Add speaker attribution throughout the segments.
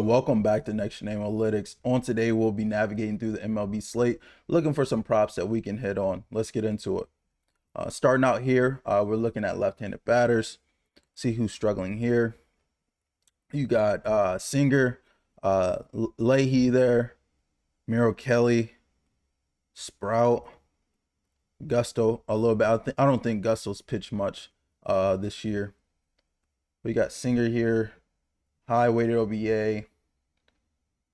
Speaker 1: Welcome back to Nxt Gen Amolytics. On today, we'll be navigating through the MLB slate, looking for some props that we can hit on. Let's get into it. Starting out here, we're looking at left-handed batters. See who's struggling here. You got Singer, Leahy there, Merrill Kelly, Sprout, Gusto a little bit. I don't think Gusto's pitched much this year. We got Singer here, high weighted OBA,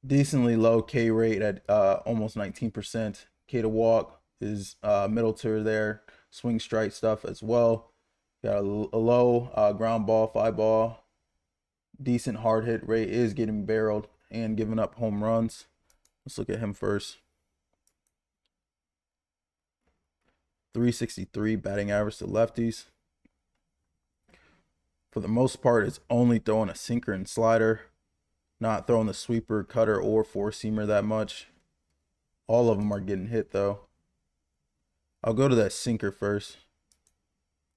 Speaker 1: decently low K rate at almost 19%. K to walk is middle tier there. Swing strike stuff as well. Got a low ground ball, fly ball. Decent hard hit rate, is getting barreled and giving up home runs. Let's look at him first. 363 batting average to lefties. For the most part, it's only throwing a sinker and slider. Not throwing the sweeper, cutter, or four-seamer that much. All of them are getting hit, though. I'll go to that sinker first.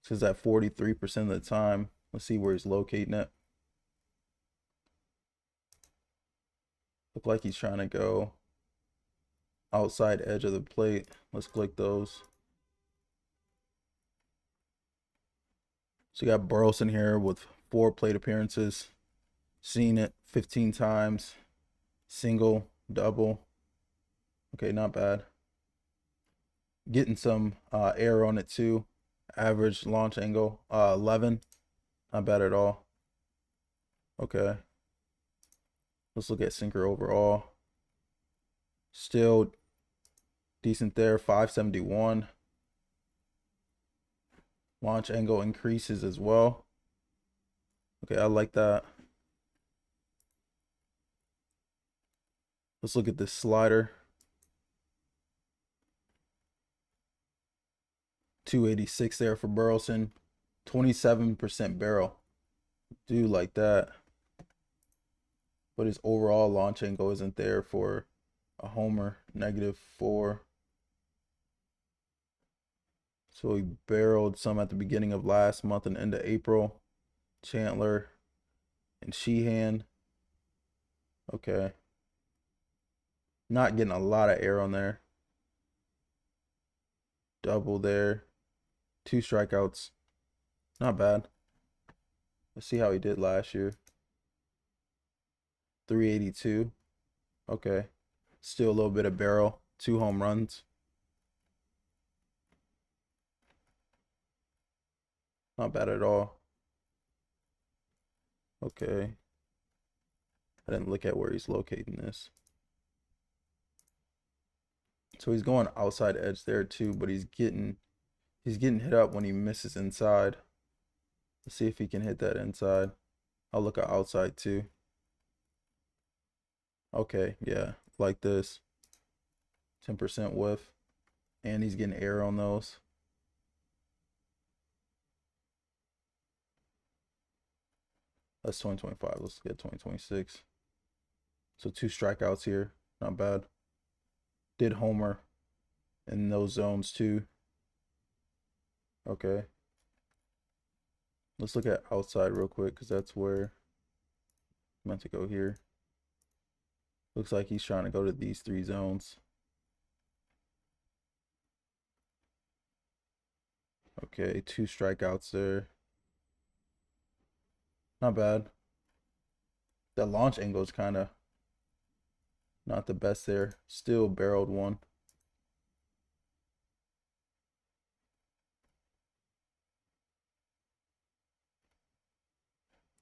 Speaker 1: This is at 43% of the time. Let's see where he's locating it. Look like he's trying to go outside edge of the plate. Let's click those. So you got Burleson here with 4 plate appearances. Seen it 15 times. Single, double. Okay, not bad. Getting some air on it too. Average launch angle 11. Not bad at all. Okay. Let's look at sinker overall. Still decent there, 571. Launch angle increases as well. Okay, I like that. Let's look at this slider. 286 there for Burleson. 27% barrel. Do like that. But his overall launch angle isn't there for a homer. -4. So he barreled some at the beginning of last month and into April. Chandler and Sheehan. Okay. Not getting a lot of air on there. Double there. 2 strikeouts. Not bad. Let's see how he did last year. 382. Okay. Still a little bit of barrel. 2 home runs. Not bad at all. Okay. I didn't look at where he's locating this. So he's going outside edge there too, but he's getting hit up when he misses inside. Let's see if he can hit that inside. I'll look at outside too. Okay, yeah, like this. 10% whiff. And he's getting air on those. That's 2025. Let's get 2026. So 2 strikeouts here. Not bad. Did homer in those zones too. Okay. Let's look at outside real quick because that's where I'm meant to go here. Looks like he's trying to go to these 3 zones. Okay, 2 strikeouts there. Not bad. That launch angle is kind of not the best there. Still barreled 1.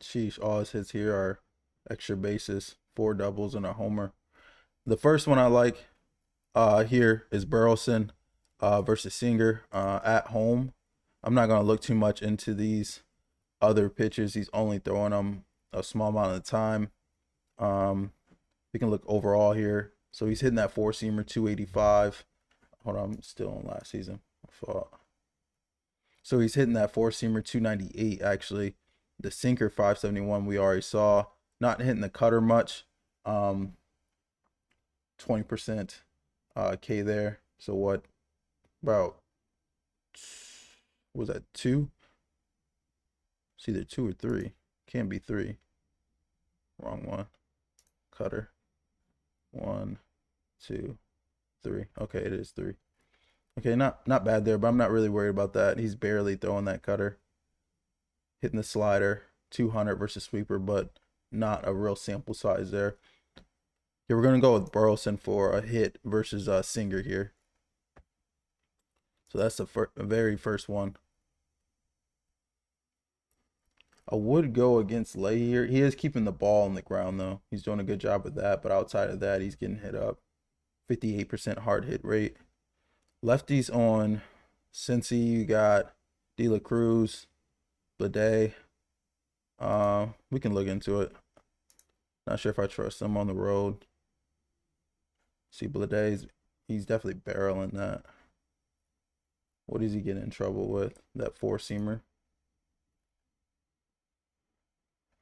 Speaker 1: Sheesh, all his hits here are extra bases, 4 doubles and a homer. The first one I like here is Burleson versus Singer at home. I'm not going to look too much into these other pitches. He's only throwing them a small amount of the time. We can look overall here. So he's hitting that 4-seamer, 285. Hold on, I'm still on last season. So he's hitting that 4-seamer, 298 actually. The sinker, 571, we already saw. Not hitting the cutter much. 20% K there. So what? About, was that 2? It's either 2 or 3. Can't be 3. Wrong one. cutter. 1, 2, 3. Okay, it is 3. Okay, not bad there, but I'm not really worried about that. He's barely throwing that cutter. Hitting the slider, 200 versus sweeper, but not a real sample size there. Yeah, we're going to go with Burleson for a hit versus Singer here. So that's the very first one. I would go against Leahy here. He is keeping the ball on the ground, though. He's doing a good job with that, but outside of that, he's getting hit up. 58% hard hit rate. Lefties on Cincy, you got De La Cruz, Bleday. We can look into it. Not sure if I trust him on the road. See, Bleday's, he's definitely barreling that. What is he getting in trouble with? That 4-seamer.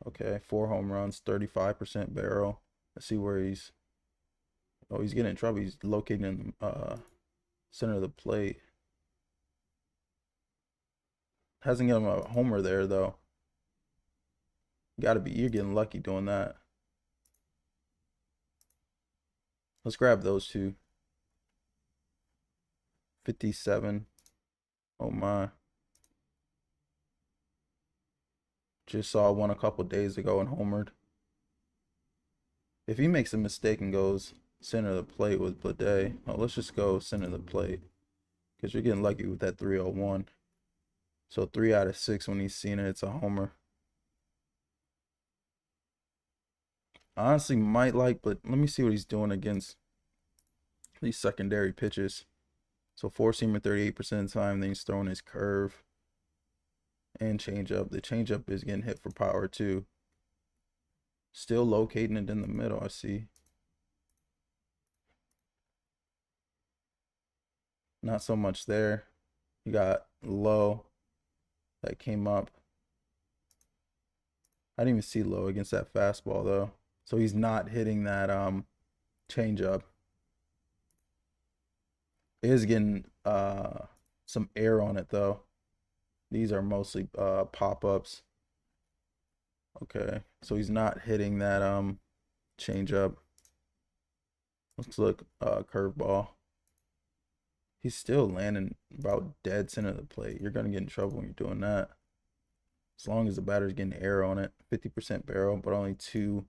Speaker 1: Okay, 4 home runs, 35% barrel. Let's see where he's. Oh, he's getting in trouble. He's located in center of the plate. Hasn't given him a homer there though. You're getting lucky doing that. Let's grab those two. 57. Oh my. Just saw one a couple days ago and homered. If he makes a mistake and goes center of the plate with Bleday, oh, let's just go center of the plate. Because you're getting lucky with that 301. So 3 out of 6 when he's seen it, it's a homer. I honestly might like, but let me see what he's doing against these secondary pitches. So 4-seamer 38% of the time, then he's throwing his curve and changeup. The changeup is getting hit for power too. Still locating it in the middle, I see. Not so much there. You got low that came up. I didn't even see low against that fastball though. So he's not hitting that changeup. It is getting some air on it though. These are mostly pop-ups. Okay, so he's not hitting that changeup. Let's look curveball. He's still landing about dead center of the plate. You're gonna get in trouble when you're doing that. As long as the batter's getting air on it. 50% barrel, but only 2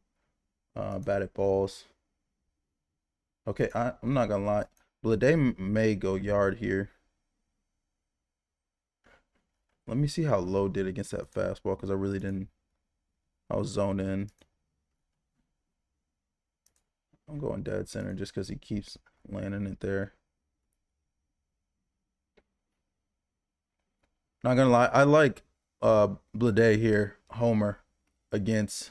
Speaker 1: batted balls. Okay, I'm not gonna lie. Bleday may go yard here. Let me see how low did against that fastball because I really didn't. I was zoned in. I'm going dead center just because he keeps landing it there. Not gonna lie, I like Bleday here, homer against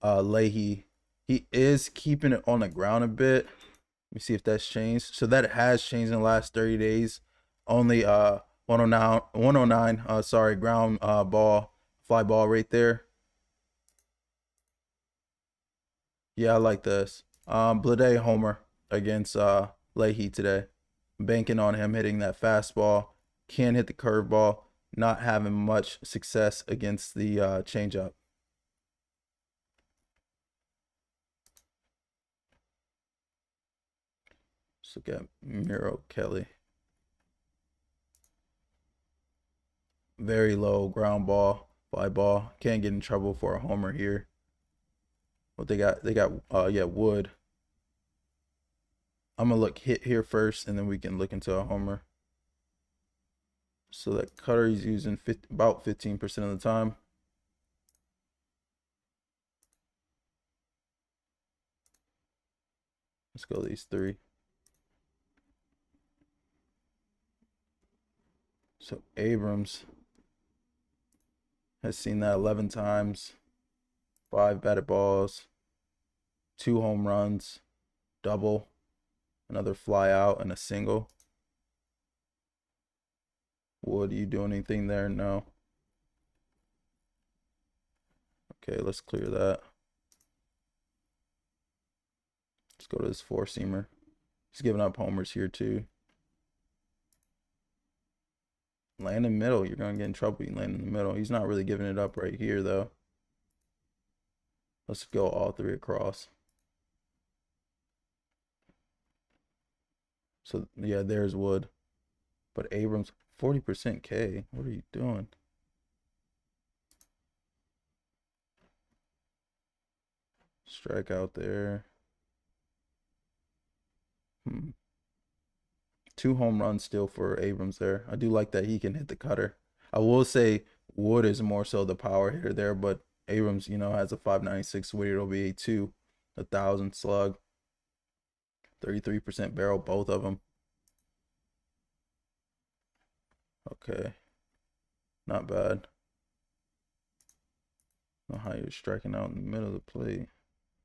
Speaker 1: Leahy. He is keeping it on the ground a bit. Let me see if that's changed. So that has changed in the last 30 days. Only 109 sorry, ground ball, fly ball right there. Yeah, I like this. Bleday homer against Leahy today. Banking on him hitting that fastball. Can hit the curveball. Not having much success against the changeup. Let's look at Merrill Kelly. Very low ground ball, fly ball. Can't get in trouble for a homer here. What they got? They got yeah, Wood. I'm gonna look hit here first, and then we can look into a homer. So that cutter he's using about 15% of the time. Let's go these 3. So Abrams has seen that 11 times. 5 batted balls, 2 home runs, double, another fly out, and a single. Wood, you doing anything there? No. Okay, let's clear that. Let's go to this 4-seamer. He's giving up homers here too. Land in the middle. You're going to get in trouble. You land in the middle. He's not really giving it up right here though. Let's go all 3 across. So yeah, there's Wood. But Abrams, 40% K. What are you doing? Strike out there. 2 home runs still for Abrams there. I do like that he can hit the cutter. I will say Wood is more so the power hitter there, but Abrams, you know, has a 596 weighted OBA 2, 1,000 slug, 33% barrel, both of them. Okay, not bad. I don't know how you're striking out in the middle of the plate.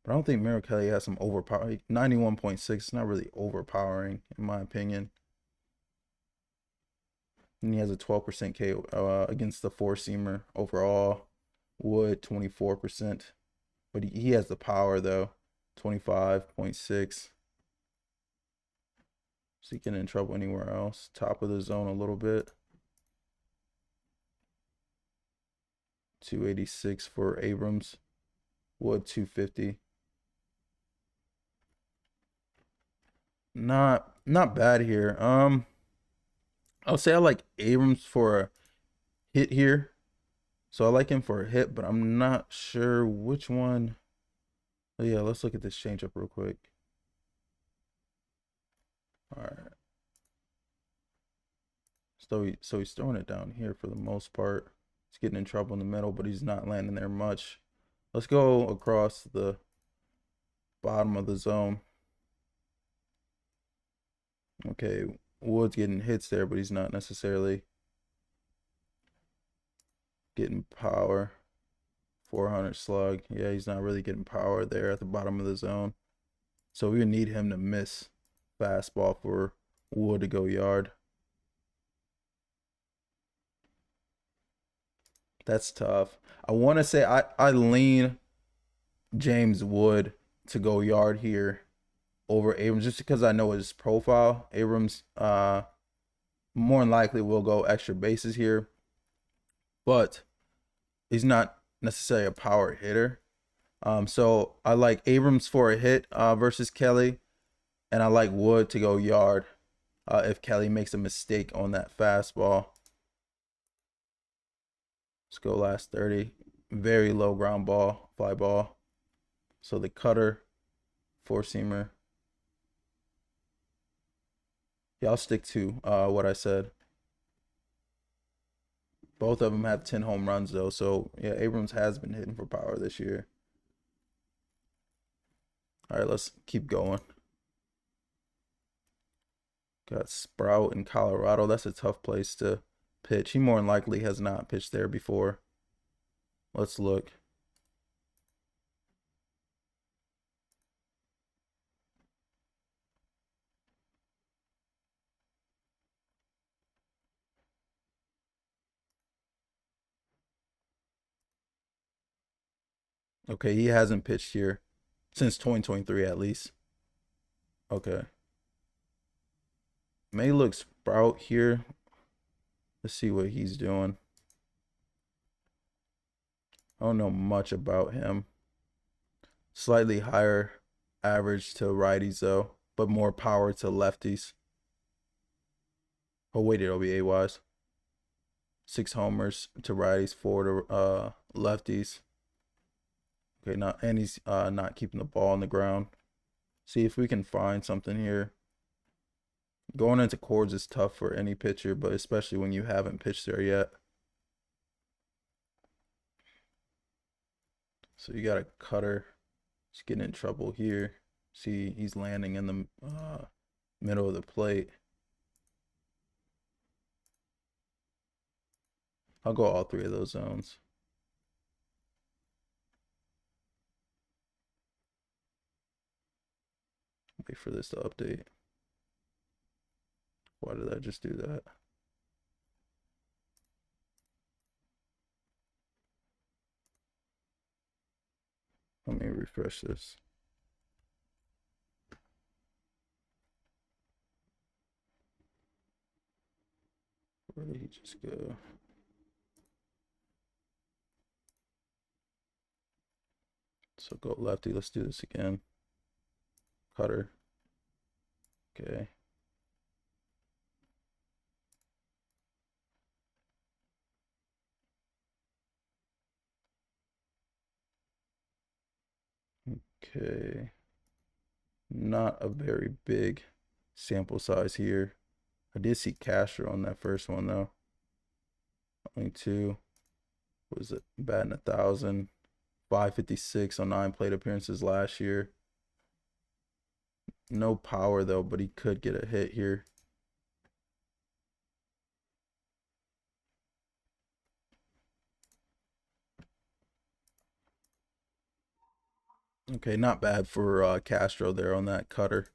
Speaker 1: But I don't think Merrill Kelly has some overpower. 91.6 is not really overpowering, in my opinion. And he has a 12% K against the four-seamer overall. Wood, 24%. But he has the power, though. 25.6. So he getting in trouble anywhere else. Top of the zone a little bit. 286 for Abrams. Wood, 250. Not bad here. I'll say I like Abrams for a hit here. So I like him for a hit, but I'm not sure which one. Oh yeah, let's look at this changeup real quick. All right. So he's throwing it down here for the most part. He's getting in trouble in the middle, but he's not landing there much. Let's go across the bottom of the zone. Okay, Wood's getting hits there, but he's not necessarily getting power. 400 slug. Yeah, he's not really getting power there at the bottom of the zone. So we need him to miss fastball for Wood to go yard. That's tough. I want to say I lean James Wood to go yard here over Abrams just because I know his profile. Abrams more than likely will go extra bases here, but he's not necessarily a power hitter. So I like Abrams for a hit versus Kelly, and I like Wood to go yard if Kelly makes a mistake on that fastball. Let's go last 30. Very low ground ball, fly ball. So the cutter, four-seamer. Yeah, I'll stick to what I said. Both of them have 10 home runs, though. So, yeah, Abrams has been hitting for power this year. All right, let's keep going. Got Sprout in Colorado. That's a tough place to pitch. He more than likely has not pitched there before. Let's look. Okay, he hasn't pitched here since 2023 at least. Okay. May look Sprout here. Let's see what he's doing. I don't know much about him. Slightly higher average to righties though, but more power to lefties. Oh, weighted OBA wise. 6 homers to righties, 4 to lefties. Okay, and he's not keeping the ball on the ground. See if we can find something here. Going into chords is tough for any pitcher, but especially when you haven't pitched there yet. So you got a cutter. He's getting in trouble here. See, he's landing in the middle of the plate. I'll go all 3 of those zones. Wait for this to update. Why did I just do that? Let me refresh this. Where did he just go? So go lefty. Let's do this again. Cutter. Okay. Okay. Not a very big sample size here. I did see Castro on that first one though. Only two. Was it batting 1,000? 556 on 9 plate appearances last year. No power though, but he could get a hit here. Okay, not bad for Castro there on that cutter.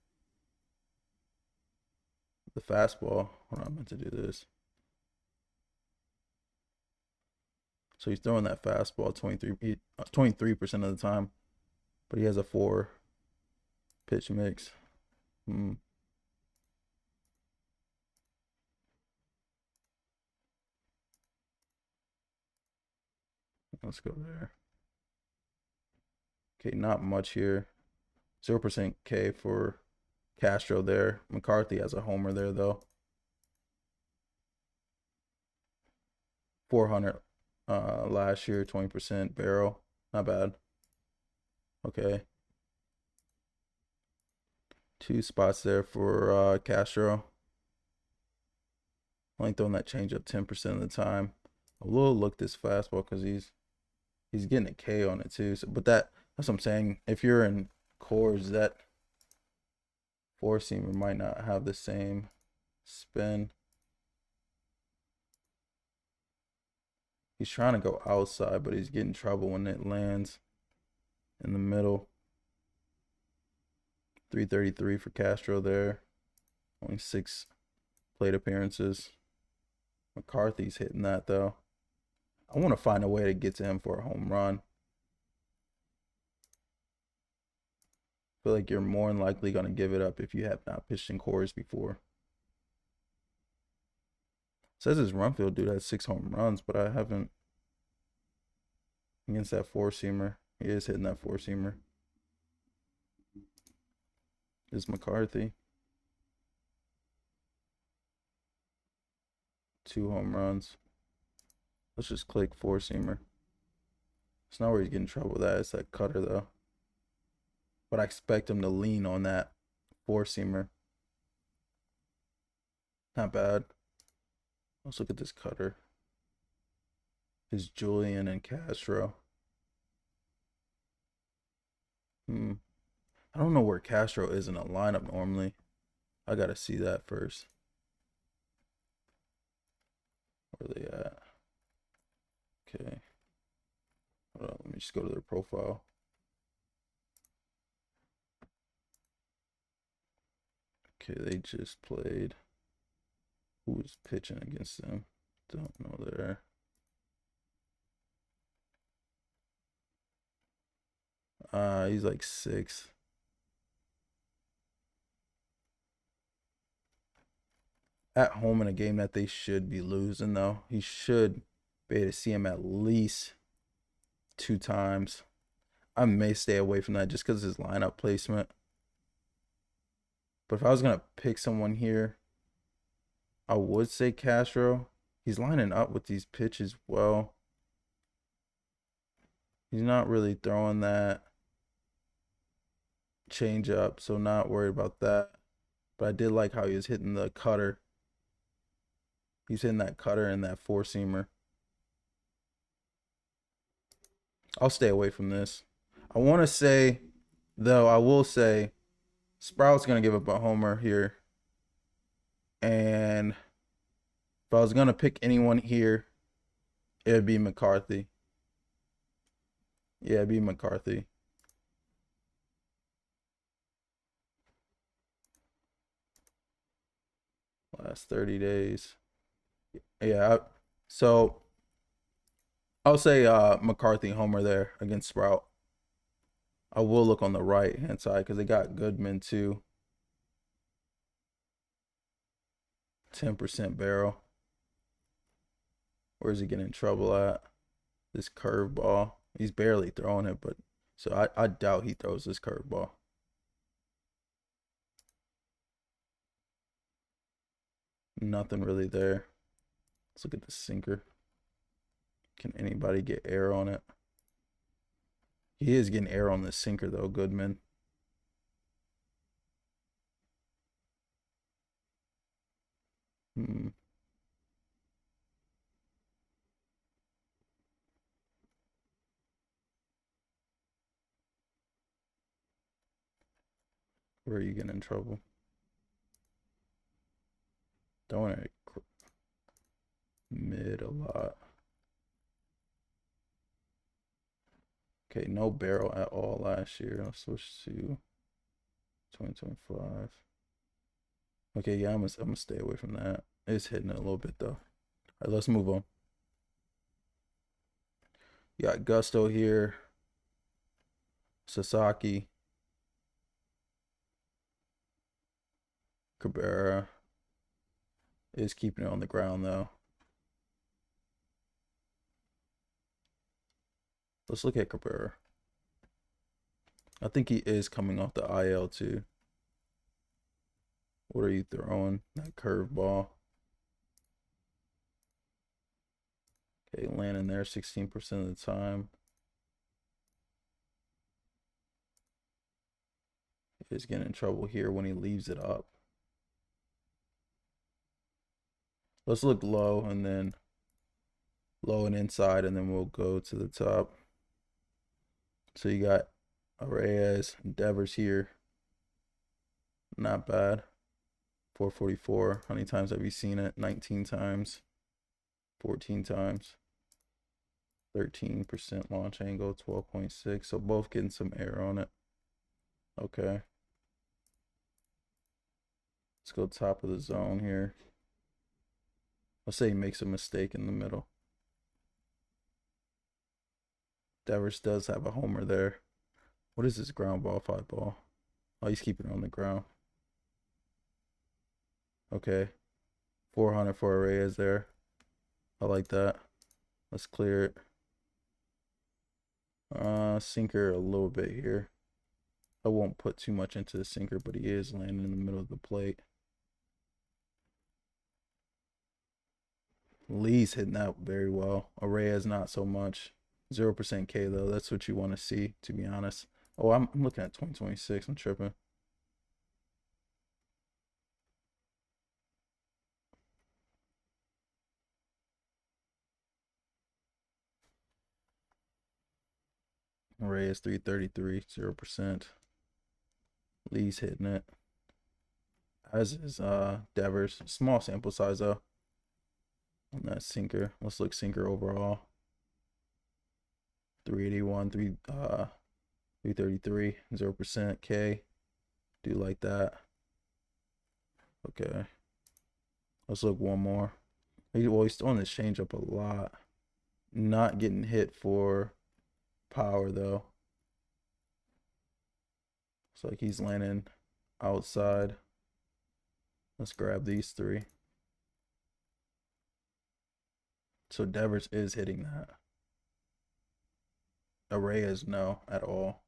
Speaker 1: The fastball. Hold on, I meant to do this. So he's throwing that fastball 23% of the time, but he has a 4 pitch mix. Let's go there. Okay, not much here. 0% K for Castro there. McCarthy has a homer there though. 400 last year, 20% barrel. Not bad. Okay. 2 spots there for Castro. Only throwing that changeup 10% of the time. I will look this fastball because he's getting a K on it too. So, but that's what I'm saying. If you're in cores, that 4-seamer might not have the same spin. He's trying to go outside, but he's getting trouble when it lands in the middle. 333 for Castro there. Only 6 plate appearances. McCarthy's hitting that though. I want to find a way to get to him for a home run. I feel like you're more than likely going to give it up if you have not pitched in cores before. It says his run field dude has 6 home runs, but I haven't against that 4-seamer. He is hitting that 4-seamer. Is McCarthy. 2 home runs. Let's just click 4-seamer. It's not where he's getting trouble with that. It's that cutter though. But I expect him to lean on that 4-seamer. Not bad. Let's look at this cutter. Is Julian and Castro. I don't know where Castro is in a lineup normally. I gotta see that first. Where are they at? Okay. Hold on, let me just go to their profile. Okay, they just played. Who was pitching against them? Don't know there. He's like 6. At home in a game that they should be losing though. He should be able to see him at least 2 times. I may stay away from that just because of his lineup placement. But if I was gonna pick someone here, I would say Castro. He's lining up with these pitches well. He's not really throwing that change up, so not worried about that. But I did like how he was hitting the cutter. He's hitting that cutter and that 4-seamer. I'll stay away from this. I want to say, though, I will say Sprout's going to give up a homer here. And if I was going to pick anyone here, it would be McCarthy. Yeah, it'd be McCarthy. Last 30 days. Yeah, so I'll say McCarthy homer there against Sprout. I will look on the right-hand side because they got Goodman too. 10% barrel. Where's he getting in trouble at? This curveball. He's barely throwing it, but so I doubt he throws this curveball. Nothing really there. Let's look at the sinker. Can anybody get air on it? He is getting air on the sinker though, Goodman. Where are you getting in trouble? Throwing it mid a lot. Okay, no barrel at all last year. Let's switch to 2025. Okay, yeah, I'm gonna stay away from that. It's hitting it a little bit though. All right, let's move on. You got Gusto here. Sasaki. Cabrera is keeping it on the ground though. Let's look at Cabrera. I think he is coming off the IL too. What are you throwing? That curveball. Okay, landing there 16% of the time. He's getting in trouble here when he leaves it up. Let's look low and then low and inside, and then we'll go to the top. So you got Arraez, Devers here. Not bad. 444. How many times have you seen it? 19 times. 14 times. 13% launch angle, 12.6. So both getting some air on it. Okay. Let's go top of the zone here. Let's say he makes a mistake in the middle. Devers does have a homer there. What is this ground ball, 5 ball? Oh, he's keeping it on the ground. Okay. 400 for Arraez there. I like that. Let's clear it. Sinker a little bit here. I won't put too much into the sinker, but he is landing in the middle of the plate. Lee's hitting that very well. Arraez not so much. 0% K though. That's what you want to see, to be honest. Oh, I'm looking at 2026. I'm tripping. Arraez 333, 0%. Lee's hitting it. As is Devers. Small sample size though. On that sinker. Let's look sinker overall. 381, 333, 0% K. Do like that. Okay. Let's look one more. Well, he's throwing this change up a lot. Not getting hit for power though. It's like he's landing outside. Let's grab these 3. So Devers is hitting that. Arraez no at all.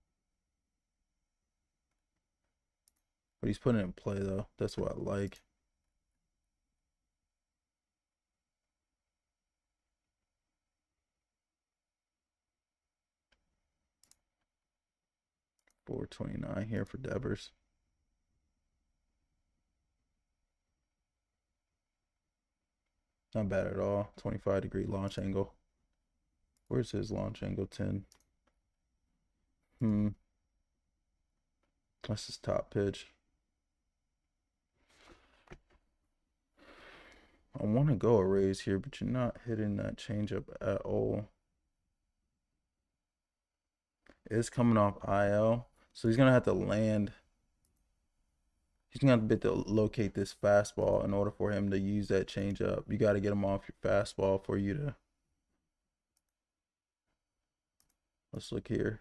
Speaker 1: But he's putting it in play though. That's what I like. $429 here for Devers. Not bad at all. 25-degree launch angle. Where's his launch angle? 10. That's his top pitch. I want to go Arraez here, but you're not hitting that changeup at all. It's coming off IL, so he's gonna have to land. He's gonna have to locate this fastball in order for him to use that changeup. You got to get him off your fastball for you to. Let's look here,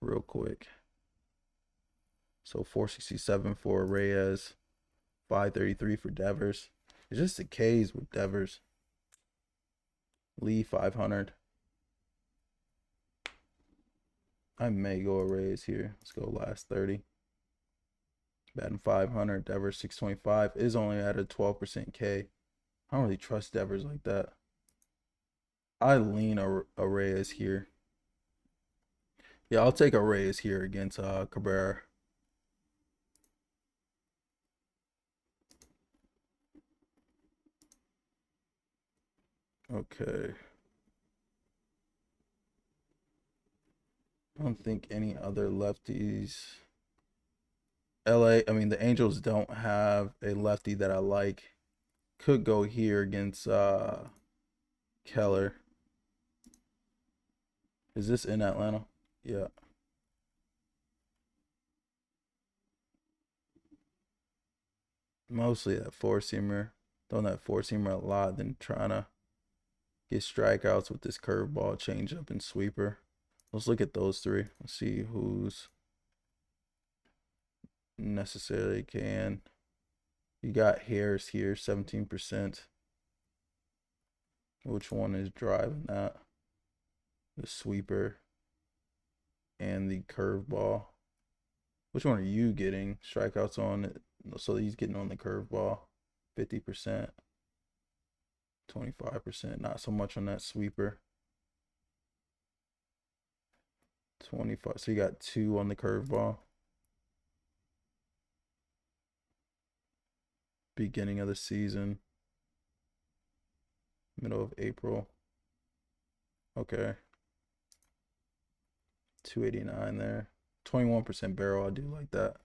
Speaker 1: real quick. So 467 for Arraez, 533 for Devers. It's just the K's with Devers. Lee 500. I may go Arraez here. Let's go last 30. Batting 500. Devers 625 is only at a 12% K. I don't really trust Devers like that. I lean Arraez here. Yeah, I'll take Arraez here against Cabrera. Okay. I don't think any other lefties. I mean the Angels don't have a lefty that I like. Could go here against Keller. Is this in Atlanta? Yeah. Mostly that four seamer. Throwing that four seamer a lot, then trying to get strikeouts with this curveball, changeup, and sweeper. Let's look at those three. Let's see who's necessarily can. You got Harris here, 17%. Which one is driving that? The sweeper and the curveball. Which one are you getting strikeouts on it? So he's getting on the curveball, 50%, 25%. Not so much on that sweeper. 25. So you got 2 on the curveball. Beginning of the season. Middle of April. Okay. 289 there. 21% barrel. I do like that.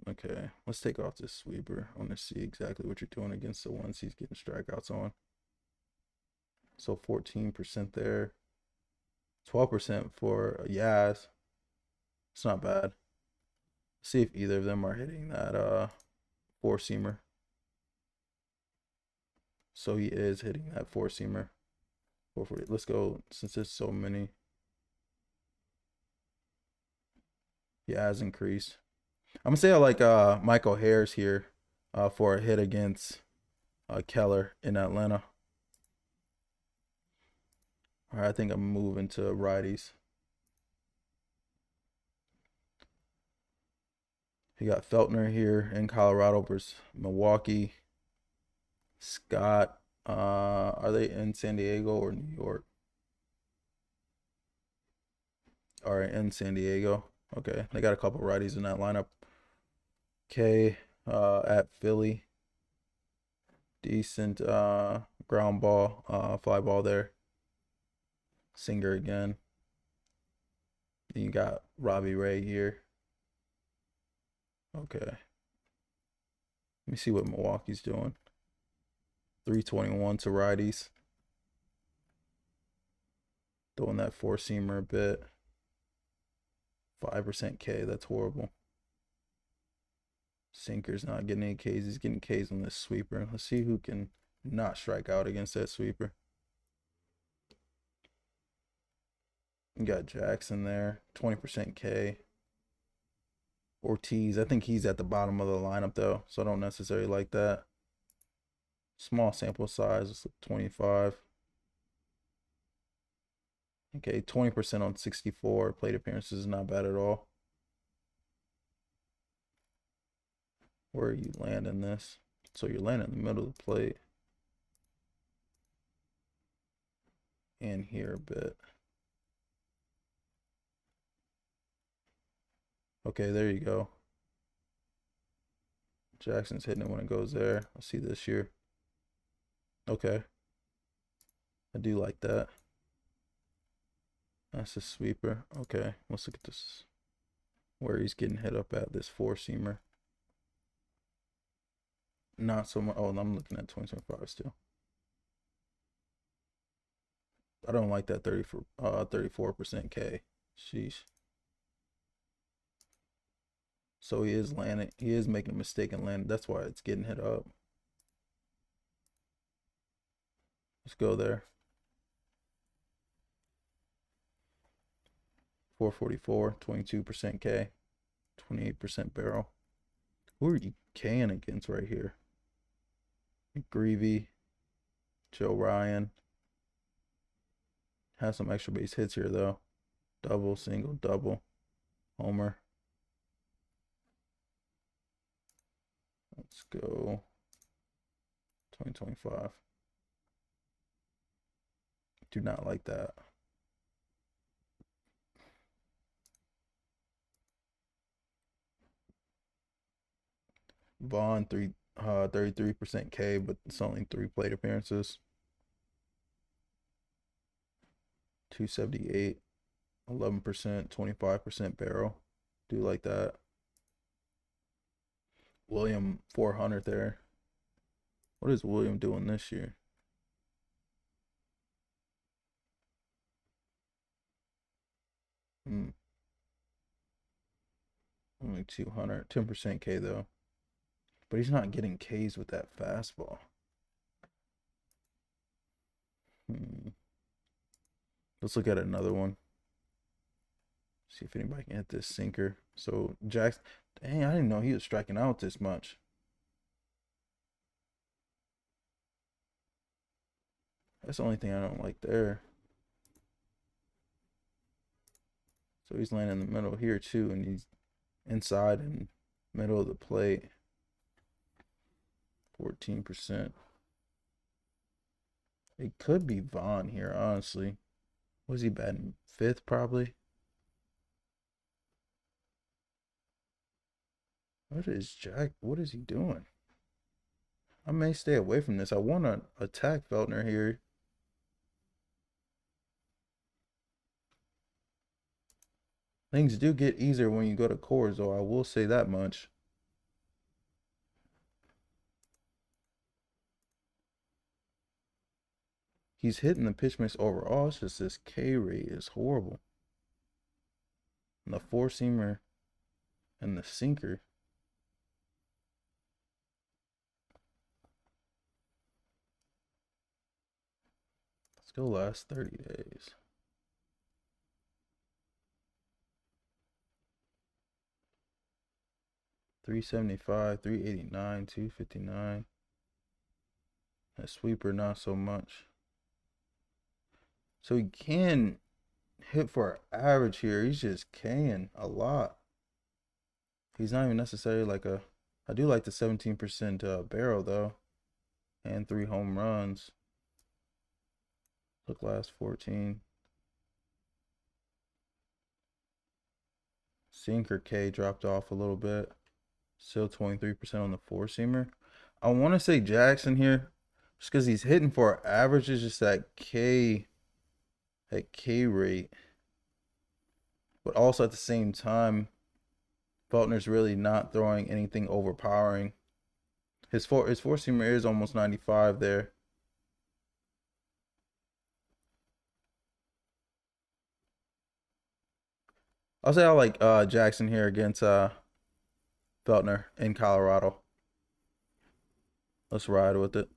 Speaker 1: Okay. Let's take off this sweeper. I want to see exactly what you're doing against the ones he's getting strikeouts on. So 14% there. 12% for Yaz. It's not bad. See if either of them are hitting that four seamer. So he is hitting that four seamer. 440. Let's go since there's so many. He has increased. I'm gonna say I like Michael Harris here for a hit against Keller in Atlanta. All right, I think I'm moving to righties. You got Feltner here in Colorado versus Milwaukee. Scott, are they in San Diego or New York? All right, in San Diego. Okay, they got a couple righties in that lineup. Okay, at Philly. Decent ground ball, fly ball there. Singer again. Then you got Robbie Ray here. Okay. Let me see what Milwaukee's doing. 321 to righties. Throwing that four seamer a bit. 5% K. That's horrible. Sinker's not getting any Ks. He's getting Ks on this sweeper. Let's see who can not strike out against that sweeper. You got Jackson there. 20% K. Ortiz. I think he's at the bottom of the lineup though, so I don't necessarily like that. Small sample size. It's 25. Okay, 20% on 64 plate appearances is not bad at all. Where are you landing this? So you're landing in the middle of the plate. And here a bit. Okay, there you go. Jackson's hitting it when it goes there. I'll see this year. Okay. I do like that. That's a sweeper. Okay, let's look at this. Where he's getting hit up at, this four seamer. Not so much. Oh, I'm looking at 2025 still. I don't like that 34% K. Sheesh. So he is landing. He is making a mistake and landing. That's why it's getting hit up. Let's go there. 444, 22% K, 28% barrel. Who are you K'ing against right here? Greavy, Joe Ryan. Has some extra base hits here though. Double, single, double. Homer. Let's go 2025. Do not like that. Vaughn 33% K, but it's only 3 plate appearances. 278, 11%, 25% barrel. Do like that. William 400 there. What is William doing this year? Only 200, 10% K though. But he's not getting Ks with that fastball. Let's look at another one. See if anybody can hit this sinker. So Jackson, dang, I didn't know he was striking out this much. That's the only thing I don't like there. So he's landing in the middle here too, and he's inside and middle of the plate. 14%. It could be Vaughn here, honestly. Was he batting 5th probably? What is he doing? I may stay away from this. I want to attack Feltner here. Things do get easier when you go to cores, though. I will say that much. He's hitting the pitch mix overall. It's just this K rate is horrible. And the 4-seamer and the sinker. Still last 30 days. $375, $389, $259. That sweeper, not so much. So he can hit for average here. He's just K'ing a lot. He's not even necessarily like a. I do like the 17% barrel though, and 3 home runs. Look, last 14. Sinker K dropped off a little bit. Still 23% on the 4-seamer. I want to say Jackson here, just because he's hitting for average. Is just that K rate. But also at the same time, Feltner's really not throwing anything overpowering. His 4-seamer is almost 95 there. I'll say I like Jackson here against Feltner in Colorado. Let's ride with it.